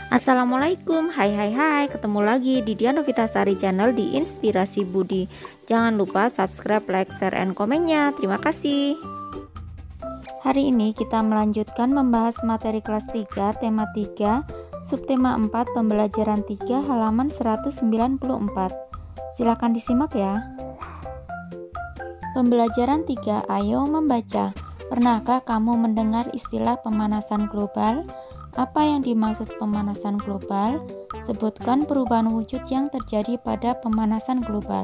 Assalamualaikum, hai, ketemu lagi di Dian Novitasari Channel di Inspirasi Budi. Jangan lupa subscribe, like, share, and komennya. Terima kasih. Hari ini kita melanjutkan membahas materi kelas 3, tema 3, subtema 4, pembelajaran 3, halaman 194. Silakan disimak ya. Pembelajaran 3, ayo membaca. Pernahkah kamu mendengar istilah pemanasan global? Apa yang dimaksud pemanasan global? Sebutkan perubahan wujud yang terjadi pada pemanasan global.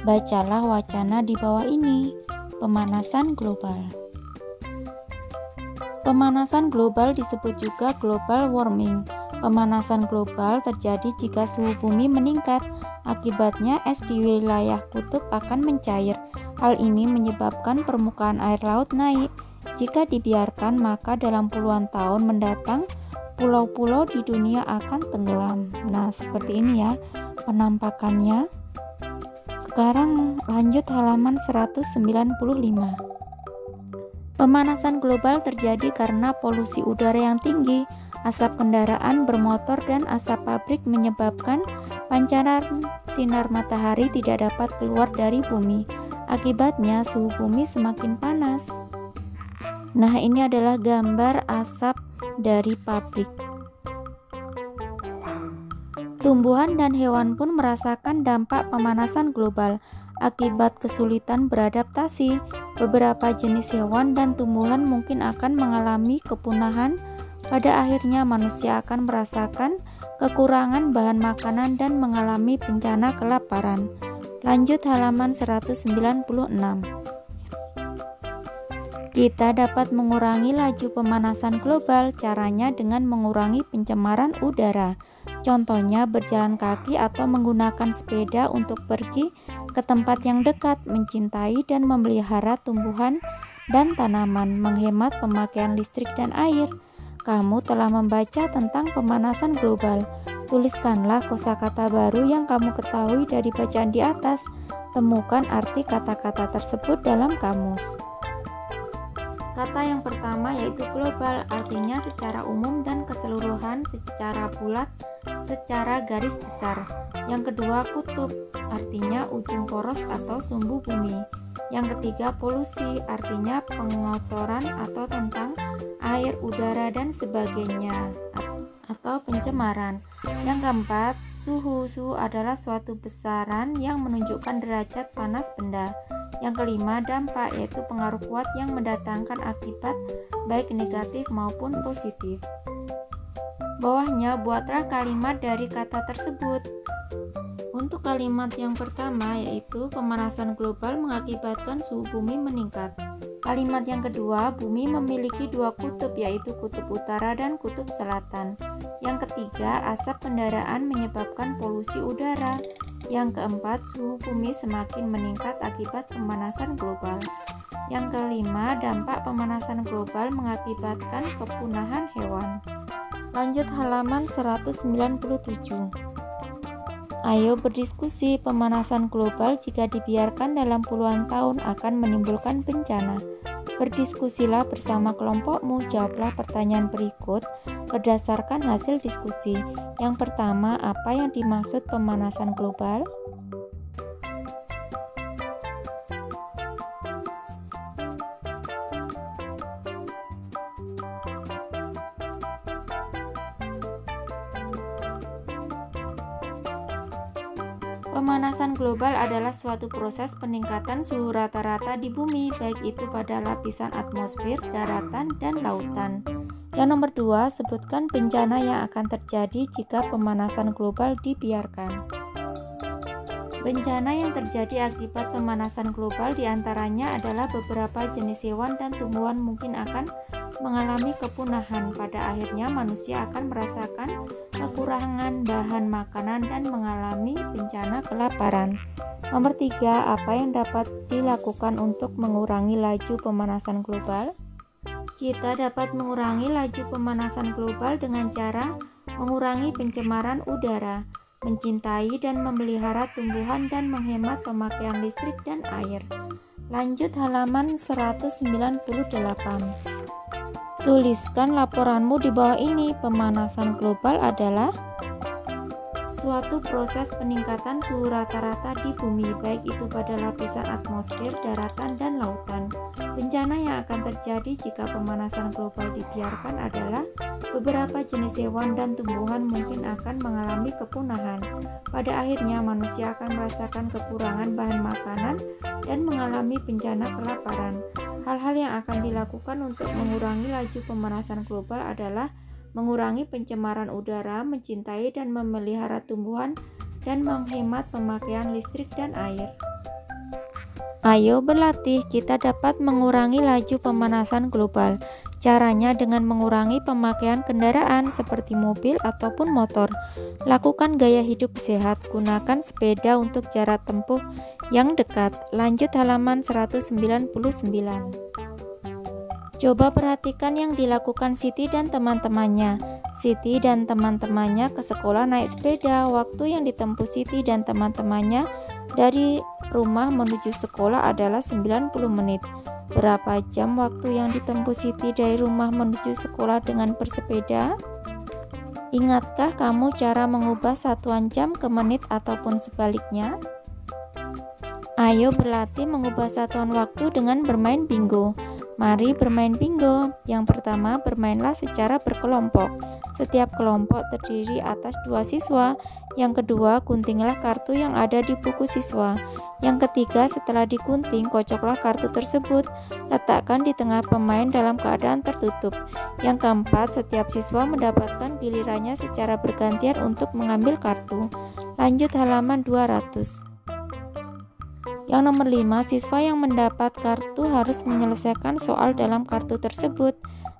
Bacalah wacana di bawah ini. Pemanasan global. Pemanasan global disebut juga global warming. Pemanasan global terjadi jika suhu bumi meningkat. Akibatnya es di wilayah kutub akan mencair. Hal ini menyebabkan permukaan air laut naik. Jika dibiarkan, maka dalam puluhan tahun mendatang, pulau-pulau di dunia akan tenggelam. Nah, seperti ini ya penampakannya. Sekarang lanjut halaman 195. Pemanasan global terjadi karena polusi udara yang tinggi, asap kendaraan bermotor dan asap pabrik menyebabkan pancaran sinar matahari tidak dapat keluar dari bumi. Akibatnya suhu bumi semakin panas. Nah, ini adalah gambar asap dari pabrik. Tumbuhan dan hewan pun merasakan dampak pemanasan global akibat kesulitan beradaptasi. Beberapa jenis hewan dan tumbuhan mungkin akan mengalami kepunahan. Pada akhirnya manusia akan merasakan kekurangan bahan makanan dan mengalami bencana kelaparan. Lanjut halaman 196. Kita dapat mengurangi laju pemanasan global, caranya dengan mengurangi pencemaran udara. Contohnya berjalan kaki atau menggunakan sepeda untuk pergi ke tempat yang dekat, mencintai dan memelihara tumbuhan dan tanaman, menghemat pemakaian listrik dan air. Kamu telah membaca tentang pemanasan global. Tuliskanlah kosakata baru yang kamu ketahui dari bacaan di atas. Temukan arti kata-kata tersebut dalam kamus. Kata yang pertama yaitu global, artinya secara umum dan keseluruhan, secara bulat, secara garis besar. Yang kedua kutub, artinya ujung poros atau sumbu bumi. Yang ketiga polusi, artinya pengotoran atau tentang air, udara, dan sebagainya, atau pencemaran. Yang keempat, suhu adalah suatu besaran yang menunjukkan derajat panas benda. Yang kelima, dampak, yaitu pengaruh kuat yang mendatangkan akibat baik negatif maupun positif. Bawahnya, buatlah kalimat dari kata tersebut. Untuk kalimat yang pertama, yaitu pemanasan global mengakibatkan suhu bumi meningkat. Kalimat yang kedua, bumi memiliki dua kutub, yaitu kutub utara dan kutub selatan. Yang ketiga, asap kendaraan menyebabkan polusi udara. Yang keempat, suhu bumi semakin meningkat akibat pemanasan global. Yang kelima, dampak pemanasan global mengakibatkan kepunahan hewan. Lanjut halaman 197. Ayo berdiskusi, pemanasan global jika dibiarkan dalam puluhan tahun akan menimbulkan bencana. Berdiskusilah bersama kelompokmu, jawablah pertanyaan berikut berdasarkan hasil diskusi. Yang pertama, apa yang dimaksud pemanasan global? Pemanasan global adalah suatu proses peningkatan suhu rata-rata di bumi, baik itu pada lapisan atmosfer, daratan, dan lautan. Yang nomor 2, sebutkan bencana yang akan terjadi jika pemanasan global dibiarkan. Bencana yang terjadi akibat pemanasan global diantaranya adalah beberapa jenis hewan dan tumbuhan mungkin akan mengalami kepunahan. Pada akhirnya manusia akan merasakan kekurangan bahan makanan dan mengalami bencana kelaparan. Nomor 3, apa yang dapat dilakukan untuk mengurangi laju pemanasan global? Kita dapat mengurangi laju pemanasan global dengan cara mengurangi pencemaran udara, mencintai dan memelihara tumbuhan dan menghemat pemakaian listrik dan air. Lanjut halaman 198. Tuliskan laporanmu di bawah ini. Pemanasan global adalah suatu proses peningkatan suhu rata-rata di bumi, baik itu pada lapisan atmosfer, daratan, dan lautan. Bencana yang akan terjadi jika pemanasan global dibiarkan adalah beberapa jenis hewan dan tumbuhan mungkin akan mengalami kepunahan. Pada akhirnya, manusia akan merasakan kekurangan bahan makanan dan mengalami bencana kelaparan. Hal-hal yang akan dilakukan untuk mengurangi laju pemanasan global adalah mengurangi pencemaran udara, mencintai dan memelihara tumbuhan, dan menghemat pemakaian listrik dan air. Ayo berlatih, kita dapat mengurangi laju pemanasan global. Caranya dengan mengurangi pemakaian kendaraan seperti mobil ataupun motor. Lakukan gaya hidup sehat, gunakan sepeda untuk jarak tempuh yang dekat. Lanjut halaman 199. Coba perhatikan yang dilakukan Siti dan teman-temannya. Siti dan teman-temannya ke sekolah naik sepeda. Waktu yang ditempuh Siti dan teman-temannya dari rumah menuju sekolah adalah 90 menit. Berapa jam waktu yang ditempuh Siti dari rumah menuju sekolah dengan bersepeda? Ingatkah kamu cara mengubah satuan jam ke menit ataupun sebaliknya? Ayo berlatih mengubah satuan waktu dengan bermain bingo. Mari bermain bingo. Yang pertama, bermainlah secara berkelompok. Setiap kelompok terdiri atas 2 siswa. Yang kedua, guntinglah kartu yang ada di buku siswa. Yang ketiga, setelah digunting, kocoklah kartu tersebut. Letakkan di tengah pemain dalam keadaan tertutup. Yang keempat, setiap siswa mendapatkan gilirannya secara bergantian untuk mengambil kartu. Lanjut halaman 200. Yang nomor 5, siswa yang mendapat kartu harus menyelesaikan soal dalam kartu tersebut.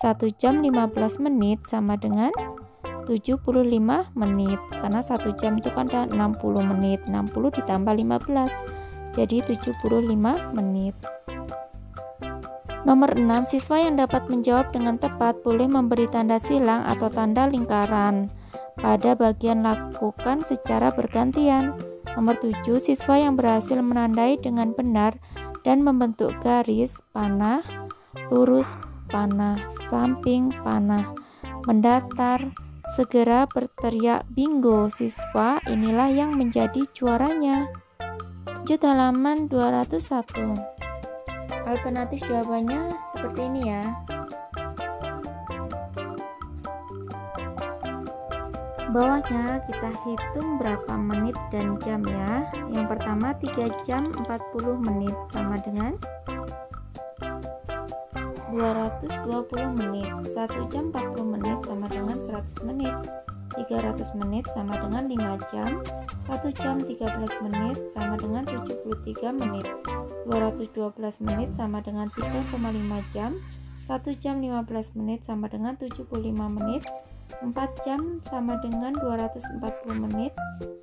1 jam 15 menit sama dengan 75 menit. Karena 1 jam itu kan ada 60 menit. 60 ditambah 15. Jadi 75 menit. Nomor 6, siswa yang dapat menjawab dengan tepat boleh memberi tanda silang atau tanda lingkaran pada bagian lakukan secara bergantian. Nomor 7, siswa yang berhasil menandai dengan benar dan membentuk garis, panah, lurus, panah, samping, panah, mendatar, segera berteriak bingo. Siswa inilah yang menjadi juaranya. Lanjut halaman 201. Alternatif jawabannya seperti ini ya. Bawahnya kita hitung berapa menit dan jam ya. Yang pertama 3 jam 40 menit sama dengan 220 menit. 1 jam 40 menit sama dengan 100 menit. 300 menit sama dengan 5 jam. 1 jam 13 menit sama dengan 73 menit. 212 menit sama dengan 3,5 jam. 1 jam 15 menit sama dengan 75 menit. 4 jam sama dengan 240 menit,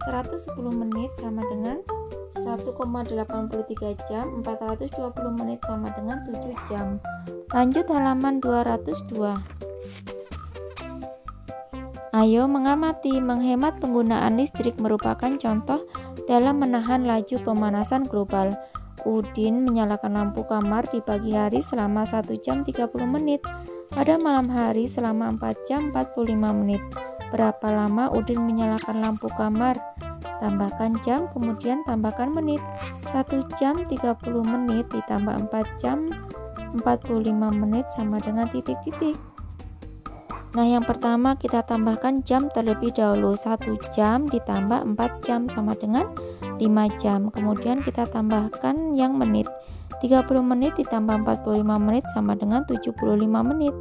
110 menit sama dengan 1,83 jam, 420 menit sama dengan 7 jam. Lanjut halaman 202. Ayo mengamati, menghemat penggunaan listrik merupakan contoh dalam menahan laju pemanasan global. Udin menyalakan lampu kamar di pagi hari selama 1 jam 30 menit. Pada malam hari selama 4 jam 45 menit. Berapa lama Udin menyalakan lampu kamar? Tambahkan jam, kemudian tambahkan menit. 1 jam 30 menit ditambah 4 jam 45 menit sama dengan titik-titik. Nah, yang pertama kita tambahkan jam terlebih dahulu. 1 jam ditambah 4 jam sama dengan 5 jam. Kemudian kita tambahkan yang menit. 30 menit ditambah 45 menit sama dengan 75 menit.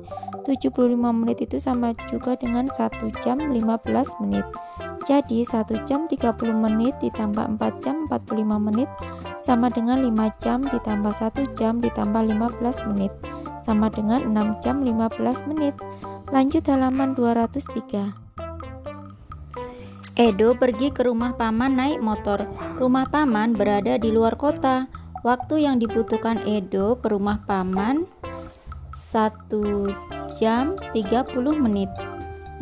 75 menit itu sama juga dengan 1 jam 15 menit. Jadi 1 jam 30 menit ditambah 4 jam 45 menit sama dengan 5 jam ditambah 1 jam ditambah 15 menit sama dengan 6 jam 15 menit. Lanjut halaman 203. Edo pergi ke rumah paman naik motor. Rumah paman berada di luar kota. Waktu yang dibutuhkan Edo ke rumah paman 1 jam 30 menit.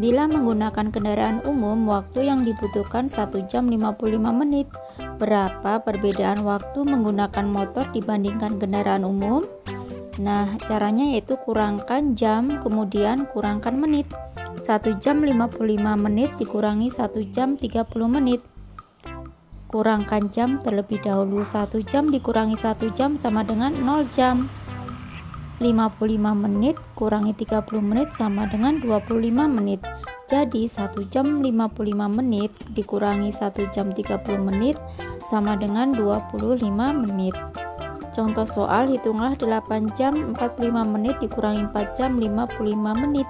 Bila menggunakan kendaraan umum, waktu yang dibutuhkan 1 jam 55 menit. Berapa perbedaan waktu menggunakan motor dibandingkan kendaraan umum? Nah, caranya yaitu kurangkan jam, kemudian kurangkan menit. 1 jam 55 menit dikurangi 1 jam 30 menit. Kurangkan jam terlebih dahulu. 1 jam dikurangi 1 jam sama dengan 0 jam. 55 menit kurangi 30 menit sama dengan 25 menit. Jadi 1 jam 55 menit dikurangi 1 jam 30 menit sama dengan 25 menit. Contoh soal, hitunglah 8 jam 45 menit dikurangi 4 jam 55 menit.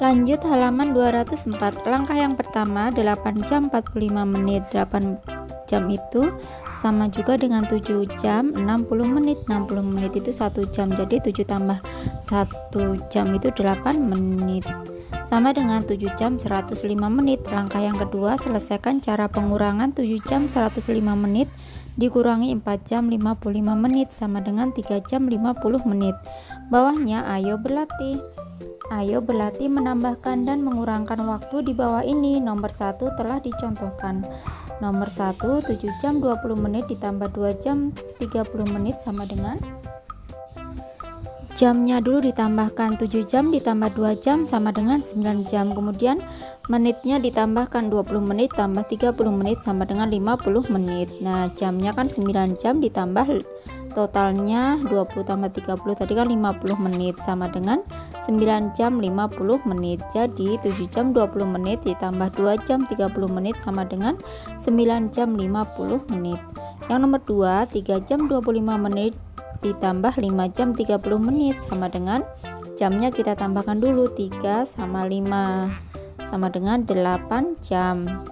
Lanjut halaman 204. Langkah yang pertama, 8 jam 45 menit. 8 jam itu sama juga dengan 7 jam 60 menit. 60 menit itu 1 jam. Jadi 7 tambah 1 jam itu 8 menit. Sama dengan 7 jam 105 menit. Langkah yang kedua, selesaikan cara pengurangan 7 jam 105 menit dikurangi 4 jam 55 menit sama dengan 3 jam 50 menit. Bawahnya ayo berlatih. Ayo berlatih menambahkan dan mengurangkan waktu di bawah ini. Nomor 1 telah dicontohkan. Nomor 1, 7 jam 20 menit ditambah 2 jam 30 menit sama dengan, jamnya dulu ditambahkan, 7 jam ditambah 2 jam sama dengan 9 jam. Kemudian menitnya ditambahkan, 20 menit tambah 30 menit sama dengan 50 menit. Nah, jamnya kan 9 jam ditambah totalnya 20 tambah 30 tadi kan 50 menit sama dengan 9 jam 50 menit. Jadi 7 jam 20 menit ditambah 2 jam 30 menit sama dengan 9 jam 50 menit. Yang nomor 2, 3 jam 25 menit ditambah 5 jam 30 menit sama dengan, jamnya kita tambahkan dulu, 3 sama 5 sama dengan 8 jam.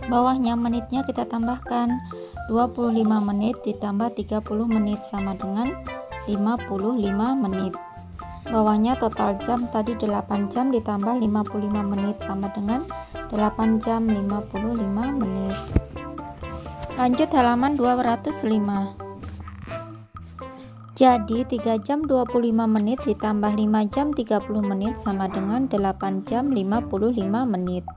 Bawahnya menitnya kita tambahkan, 25 menit ditambah 30 menit sama dengan 55 menit. Bawahnya total jam tadi 8 jam ditambah 55 menit sama dengan 8 jam 55 menit. Lanjut halaman 205. Jadi 3 jam 25 menit ditambah 5 jam 30 menit sama dengan 8 jam 55 menit.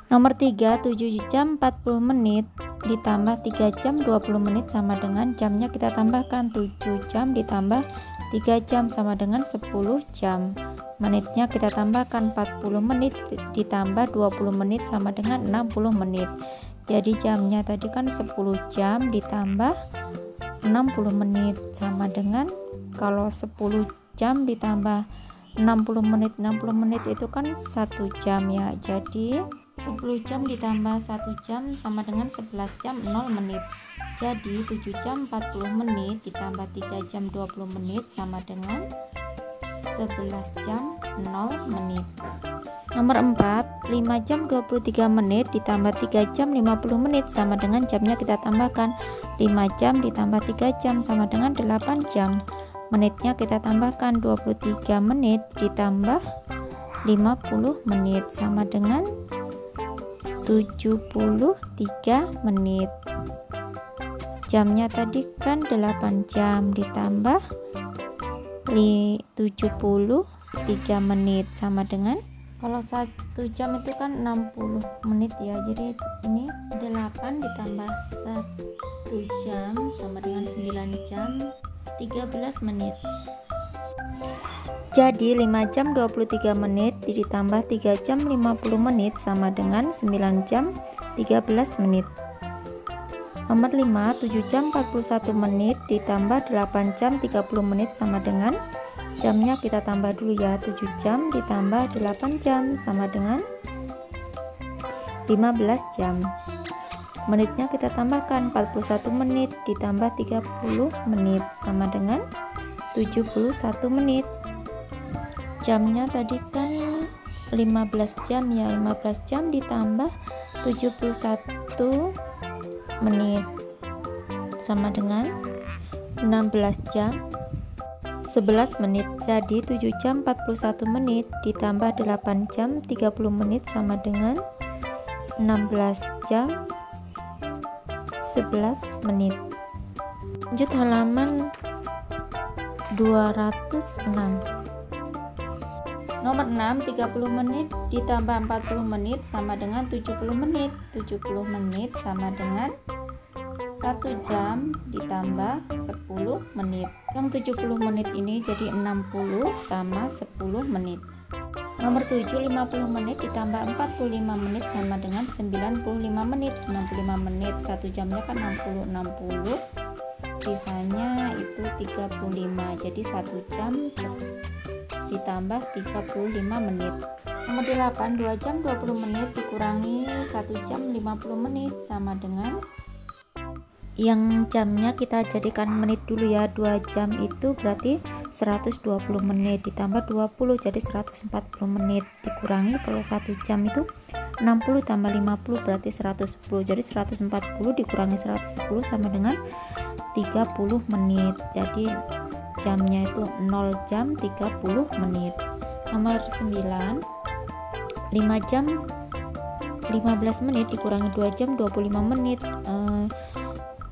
Nomor 3, 7 jam 40 menit ditambah 3 jam 20 menit sama dengan, jamnya kita tambahkan, 7 jam ditambah 3 jam sama dengan 10 jam. Menitnya kita tambahkan, 40 menit ditambah 20 menit sama dengan 60 menit. Jadi jamnya tadi kan 10 jam ditambah 60 menit sama dengan, kalau 10 jam ditambah 60 menit itu kan 1 jam ya. Jadi 10 jam ditambah 1 jam sama dengan 11 jam 0 menit. Jadi 7 jam 40 menit ditambah 3 jam 20 menit sama dengan 11 jam 0 menit. Nomor 4, 5 jam 23 menit ditambah 3 jam 50 menit sama dengan, jamnya kita tambahkan, 5 jam ditambah 3 jam sama dengan 8 jam. Menitnya kita tambahkan, 23 menit ditambah 50 menit sama dengan 73 menit. Jamnya tadi kan 8 jam ditambah 73 menit sama dengan, kalau 1 jam itu kan 60 menit ya. Jadi ini 8 ditambah 1 jam sama dengan 9 jam 13 menit. Jadi 5 jam 23 menit ditambah 3 jam 50 menit sama dengan 9 jam 13 menit. Nomor 5, 7 jam 41 menit ditambah 8 jam 30 menit sama dengan, jamnya kita tambah dulu ya, 7 jam ditambah 8 jam sama dengan 15 jam. Menitnya kita tambahkan, 41 menit ditambah 30 menit sama dengan 71 menit. Jamnya tadi kan 15 jam ya, 15 jam ditambah 71 menit sama dengan 16 jam 11 menit. Jadi 7 jam 41 menit ditambah 8 jam 30 menit sama dengan 16 jam 11 menit. Lanjut halaman 206. Nomor 6, 30 menit ditambah 40 menit sama dengan 70 menit. 70 menit sama dengan 1 jam ditambah 10 menit. Yang 70 menit ini jadi 60 sama 10 menit. Nomor 7, 50 menit ditambah 45 menit sama dengan 95 menit. 95 menit 1 jamnya kan 60, sisanya itu 35. Jadi 1 jam ditambah 35 menit. Nomor 8, 2 jam 20 menit dikurangi 1 jam 50 menit sama dengan, yang jamnya kita jadikan menit dulu ya. 2 jam itu berarti 120 menit ditambah 20 jadi 140 menit dikurangi, kalau 1 jam itu 60 tambah 50 berarti 110, jadi 140 dikurangi 110 sama dengan 30 menit. Jadi jamnya itu 0 jam 30 menit. Nomor 9, 5 jam 15 menit dikurangi 2 jam 25 menit.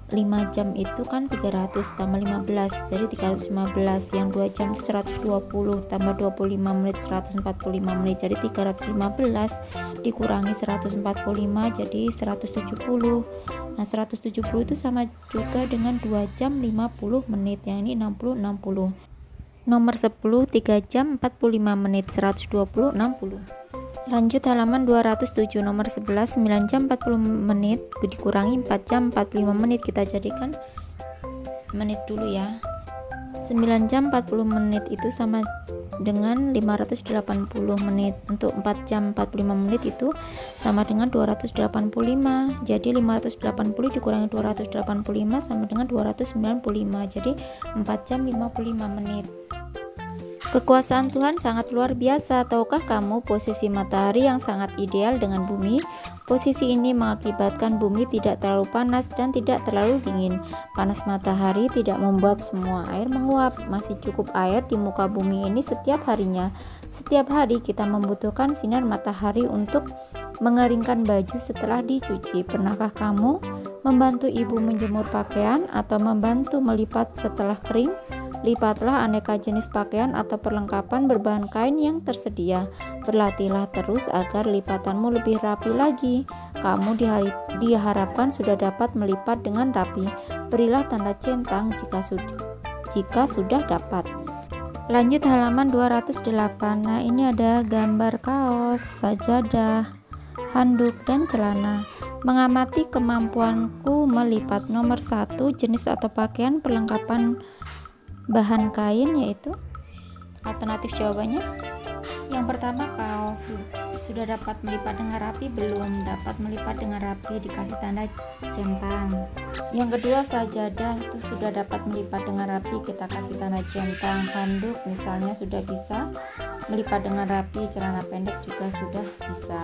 5 jam itu kan 300 tambah 15 jadi 315. Yang 2 jam itu 120 tambah 25 menit 145 menit jadi 315 dikurangi 145 jadi 170. Nah 170 itu sama juga dengan 2 jam 50 menit, yang ini 60. Nomor 10, 3 jam 45 menit 120 60. Lanjut halaman 207. Nomor 11, 9 jam 40 menit dikurangi 4 jam 45 menit. Kita jadikan menit dulu ya. 9 jam 40 menit itu sama dengan 580 menit. Untuk 4 jam 45 menit itu sama dengan 285. Jadi 580 dikurangi 285 sama dengan 295. Jadi 4 jam 55 menit. Kekuasaan Tuhan sangat luar biasa. Tahukah kamu posisi matahari yang sangat ideal dengan bumi? Posisi ini mengakibatkan bumi tidak terlalu panas dan tidak terlalu dingin. Panas matahari tidak membuat semua air menguap. Masih cukup air di muka bumi ini setiap harinya. Setiap hari kita membutuhkan sinar matahari untuk mengeringkan baju setelah dicuci. Pernahkah kamu membantu ibu menjemur pakaian atau membantu melipat setelah kering? Lipatlah aneka jenis pakaian atau perlengkapan berbahan kain yang tersedia. Berlatihlah terus agar lipatanmu lebih rapi lagi. Kamu diharapkan sudah dapat melipat dengan rapi. Berilah tanda centang jika sudah dapat. Lanjut halaman 208. Nah, ini ada gambar kaos, sajadah, handuk, dan celana. Mengamati kemampuanku melipat. Nomor 1, jenis atau pakaian perlengkapan bahan kain, yaitu alternatif jawabannya. Yang pertama, kaos. Sudah dapat melipat dengan rapi? Belum dapat melipat dengan rapi, dikasih tanda centang. Yang kedua, sajadah, itu sudah dapat melipat dengan rapi, kita kasih tanda centang. Handuk misalnya sudah bisa melipat dengan rapi, celana pendek juga sudah bisa.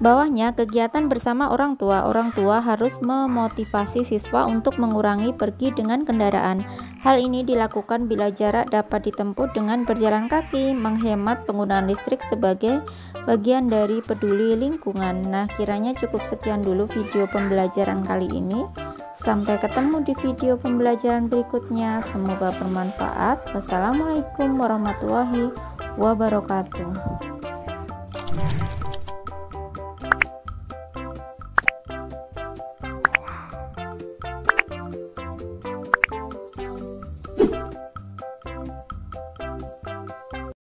Bawahnya, kegiatan bersama orang tua. Orang tua harus memotivasi siswa untuk mengurangi pergi dengan kendaraan. Hal ini dilakukan bila jarak dapat ditempuh dengan berjalan kaki, menghemat penggunaan listrik sebagai bagian dari peduli lingkungan. Nah, kiranya cukup sekian dulu video pembelajaran kali ini. Sampai ketemu di video pembelajaran berikutnya. Semoga bermanfaat. Wassalamualaikum warahmatullahi wabarakatuh.